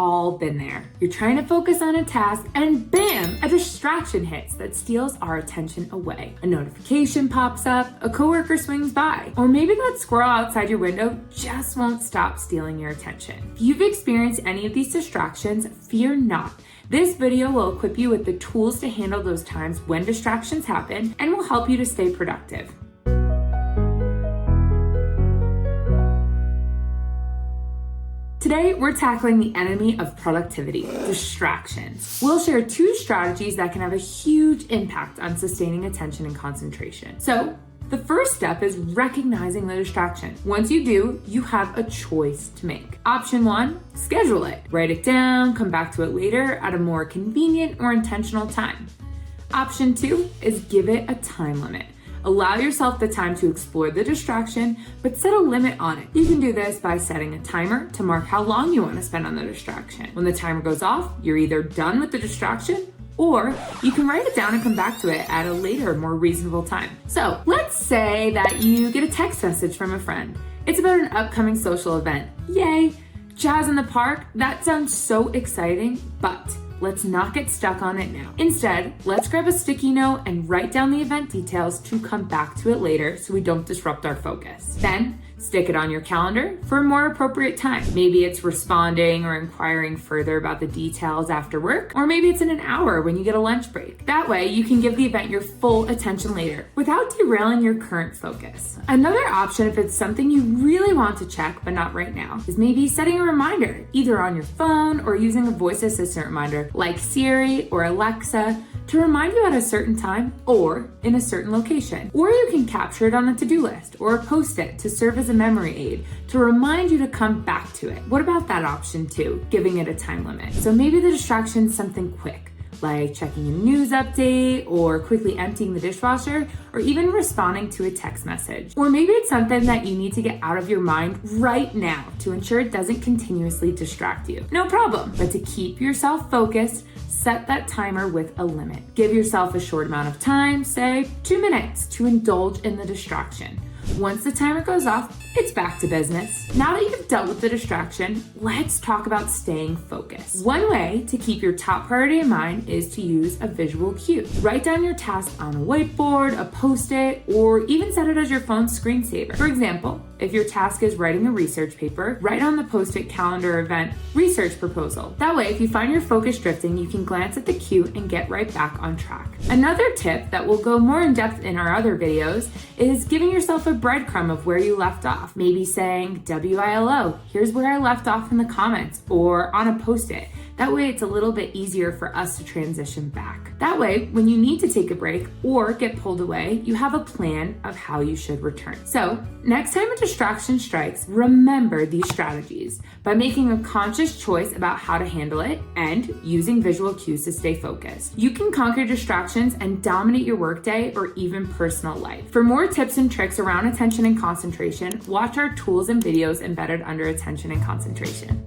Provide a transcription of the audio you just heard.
all been there. You're trying to focus on a task and bam, a distraction hits that steals our attention away. A notification pops up, a coworker swings by, or maybe that squirrel outside your window just won't stop stealing your attention. If you've experienced any of these distractions, fear not. This video will equip you with the tools to handle those times when distractions happen and will help you to stay productive. Today, we're tackling the enemy of productivity, distractions. We'll share 2 strategies that can have a huge impact on sustaining attention and concentration. So, the first step is recognizing the distraction. Once you do, you have a choice to make. Option 1, schedule it. Write it down, come back to it later at a more convenient or intentional time. Option 2 is give it a time limit. Allow yourself the time to explore the distraction, but set a limit on it. You can do this by setting a timer to mark how long you want to spend on the distraction. When the timer goes off, you're either done with the distraction, or you can write it down and come back to it at a later, more reasonable time. So let's say that you get a text message from a friend. It's about an upcoming social event. Yay! Jazz in the park? That sounds so exciting, but let's not get stuck on it now. Instead, let's grab a sticky note and write down the event details to come back to it later so we don't disrupt our focus. Then, stick it on your calendar for a more appropriate time. Maybe it's responding or inquiring further about the details after work, or maybe it's in an hour when you get a lunch break. That way, you can give the event your full attention later without derailing your current focus. Another option, if it's something you really want to check but not right now, is maybe setting a reminder, either on your phone or using a voice assistant reminder like Siri or Alexa to remind you at a certain time or in a certain location. Or you can capture it on a to-do list or a post-it to serve as a memory aid to remind you to come back to it. What about that option 2, giving it a time limit? So maybe the distraction's something quick, like checking a news update or quickly emptying the dishwasher or even responding to a text message. Or maybe it's something that you need to get out of your mind right now to ensure it doesn't continuously distract you. No problem, but to keep yourself focused, set that timer with a limit. Give yourself a short amount of time, say 2 minutes, to indulge in the distraction. Once the timer goes off, it's back to business. Now that you've dealt with the distraction, let's talk about staying focused. One way to keep your top priority in mind is to use a visual cue. Write down your task on a whiteboard, a post-it, or even set it as your phone's screensaver. For example, if your task is writing a research paper, write on the post-it calendar event research proposal. That way, if you find your focus drifting, you can glance at the cue and get right back on track. Another tip that will go more in depth in our other videos is giving yourself a breadcrumb of where you left off. Maybe saying WILO, here's where I left off in the comments, or on a post-it. That way it's a little bit easier for us to transition back. That way, when you need to take a break or get pulled away, you have a plan of how you should return. So, next time a distraction strikes, remember these strategies by making a conscious choice about how to handle it and using visual cues to stay focused. You can conquer distractions and dominate your workday or even personal life. For more tips and tricks around attention and concentration, watch our tools and videos embedded under attention and concentration.